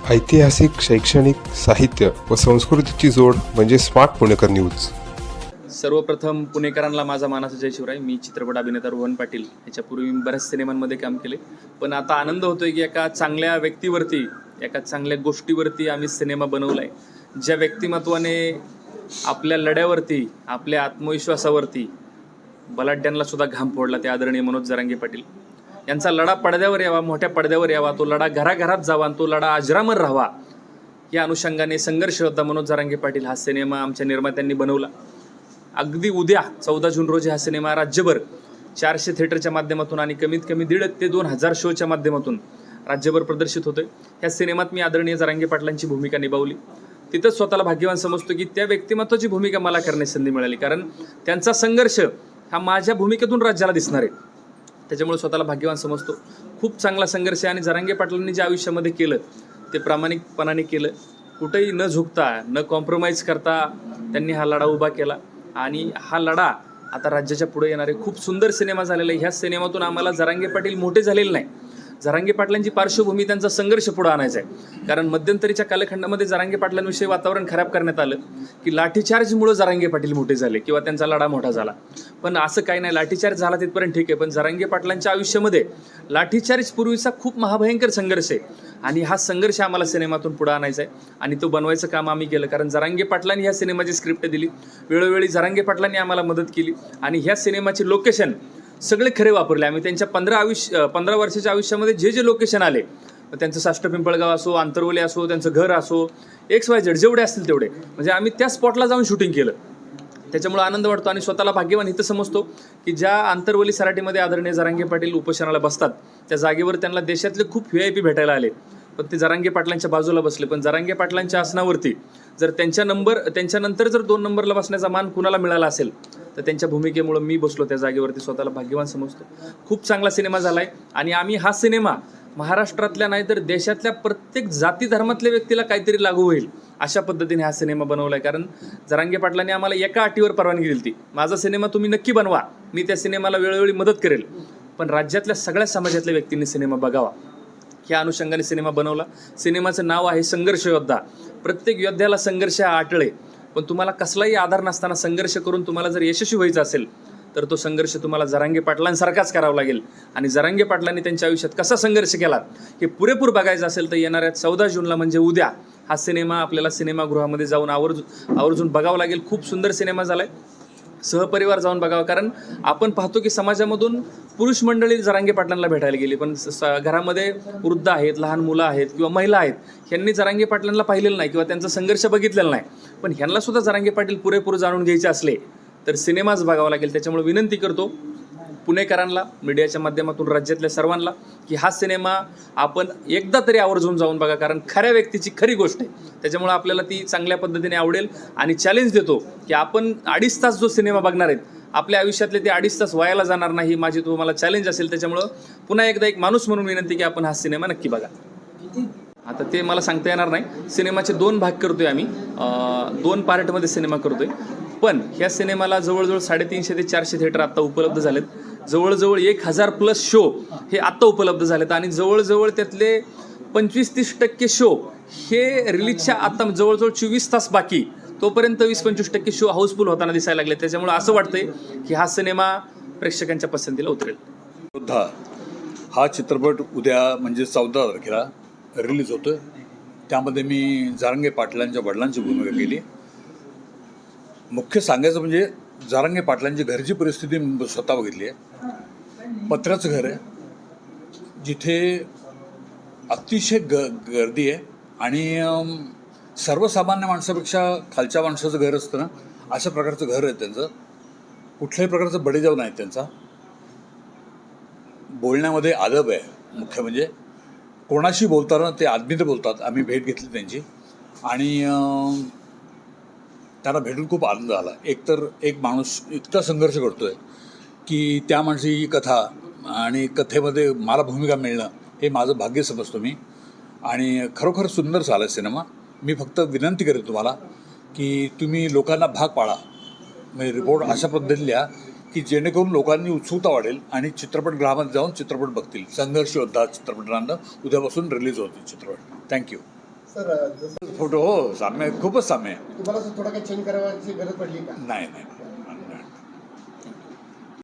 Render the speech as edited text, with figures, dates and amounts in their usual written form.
ऐतिहासिक, शैक्षणिक, साहित्य व संस्कृतीची जोड म्हणजे स्मार्ट पुणेकर न्यूज. सर्वप्रथम पुणेकरांना माझा मानाचा जय शिवराय. मी चित्रपट अभिनेता रोहन पाटील. याच्यापूर्वी मी बऱ्याच सिनेमांमध्ये काम केले, पण आता आनंद होतोय की एका चांगल्या व्यक्तीवरती, एका चांगल्या गोष्टीवरती आम्ही सिनेमा बनवला आहे, ज्या व्यक्तिमत्वाने आपल्या लढ्यावरती, आपल्या आत्मविश्वासावरती बलाढ्यांना सुद्धा घाम फोडला. ते आदरणीय मनोज जरांगे पाटील यांचा लढा पडद्यावर यावा, मोठ्या पडद्यावर यावा, तो लढा घराघरात जावा आणि तो लढा अजरामर राहावा, या अनुषंगाने संघर्ष होता मनोज जरांगे पाटील हा सिनेमा आमच्या निर्मात्यांनी बनवला. अगदी उद्या 14 जून रोजी हा सिनेमा राज्यभर 400 थिएटरच्या माध्यमातून आणि कमीत कमी 1,500 ते 2,000 शोच्या माध्यमातून राज्यभर प्रदर्शित होतोय. ह्या सिनेमात मी आदरणीय जरांगे पाटलांची भूमिका निभावली. तिथंच स्वतःला भाग्यवान समजतो की त्या व्यक्तिमत्वाची भूमिका मला करण्याची संधी मिळाली, कारण त्यांचा संघर्ष हा माझ्या भूमिकेतून राज्याला दिसणार आहे. त्याच्यामुळे स्वतःला भाग्यवान समजतो. खूप चांगला संघर्ष आहे आणि जरांगे पाटलांनी जे आयुष्यामध्ये केलं ते प्रामाणिकपणाने केलं. कुठेही न झुकता, न कॉम्प्रोमाइज करता त्यांनी हा लढा उभा केला आणि हा लढा आता राज्याच्या पुढे येणार आहे. खूप सुंदर सिनेमा झालेला आहे. ह्या सिनेमातून आम्हाला जरांगे पाटील मोठे झालेले नाही, जरांगे पाटलांची पार्श्वभूमी, त्यांचा संघर्ष पुढे आणायचा आहे. कारण मध्यंतरीच्या कालखंडामध्ये जरांगे पाटलांविषयी वातावरण खराब करण्यात आलं की लाठीचार्जमुळे जरांगे पाटील मोठे झाले किंवा त्यांचा लढा मोठा झाला. पण असं काही नाही, लाठीचार्ज झाला तिथपर्यंत ठीक आहे, पण जरांगे पाटलांच्या आयुष्यामध्ये लाठीचार्ज पूर्वीचा खूप महाभयंकर संघर्ष आहे आणि हा संघर्ष आम्हाला सिनेमातून पुढे आणायचा आहे आणि तो बनवायचं काम आम्ही केलं. कारण जरांगे पाटलांनी ह्या सिनेमाची स्क्रिप्ट दिली, वेळोवेळी जरांगे पाटलांनी आम्हाला मदत केली आणि ह्या सिनेमाचे लोकेशन सगळे खरे वापरले आम्ही. त्यांच्या 15 वर्षाच्या आयुष्यामध्ये जे जे लोकेशन आले, त्यांचं साष्ट पिंपळगाव असो, आंतरवली असो, त्यांचं घर असो, XYZ जेवढे असतील तेवढे, म्हणजे आम्ही त्या स्पॉटला जाऊन शूटिंग केलं. त्याच्यामुळे आनंद वाटतो आणि स्वतःला भाग्यवान इथं समजतो की ज्या आंतरवली सराटीमध्ये आदरणीय जरांगे पाटील उपोषणाला बसतात त्या जागेवर त्यांना देशातले खूप VIP भेटायला आले, पण ते जरांगे पाटलांच्या बाजूला बसले. पण जरांगे पाटलांच्या आसनावरती जर त्यांच्यानंतर जर 2 नंबरला बसण्याचा मान कुणाला मिळाला असेल तर त्यांच्या भूमिकेमुळे मी बसलो त्या जागेवरती. स्वतःला भाग्यवान समजतो. खूप चांगला सिनेमा झाला आहे आणि आम्ही हा सिनेमा महाराष्ट्रातल्या नाही तर देशातल्या प्रत्येक जाती धर्मातल्या व्यक्तीला काहीतरी लागू होईल अशा पद्धतीने हा सिनेमा बनवला आहे. कारण जरांगे पाटलांनी आम्हाला एका अटीवर परवानगी दिली, माझा सिनेमा तुम्ही नक्की बनवा, मी त्या सिनेमाला वेळोवेळी मदत करेल, पण राज्यातल्या सगळ्या समाजातल्या व्यक्तींनी सिनेमा बघावा. ह्या अनुषंगाने सिनेमा बनवला. सिनेमाचं नाव आहे संघर्ष योद्धा. प्रत्येक योद्ध्याला संघर्ष हा अटळे, पण तुम्हाला कसलाही आधार नसताना संघर्ष करून तुम्हाला जर यशस्वी व्हायचं असेल तर तो संघर्ष तुम्हाला जरांगे पाटलांसारखाच करावा लागेल. आणि जरांगे पाटलांनी त्यांच्या आयुष्यात कसा संघर्ष केला हे पुरेपूर बघायचं असेल तर येणाऱ्या 14 जूनला म्हणजे उद्या हा सिनेमा आपल्याला सिनेमागृहामध्ये जाऊन आवर्जून बघावं लागेल. खूप सुंदर सिनेमा झाला आहे, सहपरिवार जाऊन बघावं. कारण आपण पाहतो की समाजामधून पुरुष मंडळी जरांगे पाटलांना भेटायला गेली, पण घरामध्ये वृद्ध आहेत, लहान मुलं आहेत किंवा महिला आहेत, ह्यांनी जरांगे पाटलांना पाहिलेलं नाही किंवा त्यांचा संघर्ष बघितलेला नाही. पण ह्यांना सुद्धा जरांगे पाटील पुरेपूर जाणून घ्यायचे असले तर सिनेमाच बघावा लागेल. त्याच्यामुळे विनंती करतो पुणेकरांना, मीडियाच्या माध्यमातून राज्यातल्या सर्वांना की हा सिनेमा आपण एकदा तरी आवर्जून जाऊन बघा, कारण खऱ्या व्यक्तीची खरी गोष्ट आहे. त्याच्यामुळे आपल्याला ती चांगल्या पद्धतीने आवडेल आणि चॅलेंज देतो की आपण 2.5 तास जो सिनेमा बघणार आहेत, आपल्या आयुष्यातले ते 2.5 तास वायाला जाणार नाही, माझी तुम्हाला चॅलेंज असेल. त्याच्यामुळं पुन्हा एकदा एक माणूस म्हणून विनंती की आपण हा सिनेमा नक्की बघा. आता ते मला सांगता येणार नाही. सिनेमाचे 2 भाग करतोय आम्ही, 2 पार्टमध्ये सिनेमा करतोय. पण ह्या सिनेमाला जवळजवळ 350 ते 400 थिएटर आत्ता उपलब्ध झालेत. जवळजवळ 1000+ शो हे आत्ता उपलब्ध झालेत आणि जवळजवळ त्यातले 25-30% शो हे रिलीजच्या आता जवळजवळ 24 तास बाकी, तोपर्यंत 20-25% शो हाऊसफुल होताना दिसायला लागले. त्याच्यामुळे असं वाटतंय की हा सिनेमा प्रेक्षकांच्या पसंतीला उतरेल. योद्धा हा चित्रपट उद्या म्हणजे 14 तारखेला रिलीज होतोय. त्यामध्ये मी जरांगे पाटलांच्या वडिलांची भूमिका केली. मुख्य सांगायचं म्हणजे जरांगे पाटलांची घरची परिस्थिती स्वतः बघितली आहे. पत्र्याचं घर आहे, जिथे अतिशय गर्दी आहे आणि सर्वसामान्य माणसापेक्षा खालच्या माणसाचं घर असतं ना, अशा प्रकारचं घर आहे त्यांचं. कुठल्याही प्रकारचं बडेजाव नाही त्यांचा. बोलण्यामध्ये आदब आहे. मुख्य म्हणजे कोणाशी बोलताना ते आदमीत बोलतात. आम्ही भेट घेतली त्यांची आणि त्यांना भेटून खूप आनंद आला. एकतर एक माणूस इतका संघर्ष करतो आहे की त्या माणसाची ही कथा आणि कथेमध्ये मला भूमिका मिळणं हे माझं भाग्य समजतो मी. आणि खरोखर सुंदर झाला सिनेमा. मी फक्त विनंती करेन तुम्हाला की तुम्ही लोकांना भाग पाडा, म्हणजे रिपोर्ट अशा पद्धतीने लिहा की जेणेकरून लोकांनी उत्सुकता वाढेल आणि चित्रपटगृहामध्ये जाऊन चित्रपट बघतील. संघर्ष योद्धा चित्रपटांना उद्यापासून रिलीज होतो चित्रपट. थँक्यू. सर जसं फोटो हो साम्य खूपच साम्य आहे. तुम्हाला असं थोडं काही चेंज करायची गरज पडली का? नाही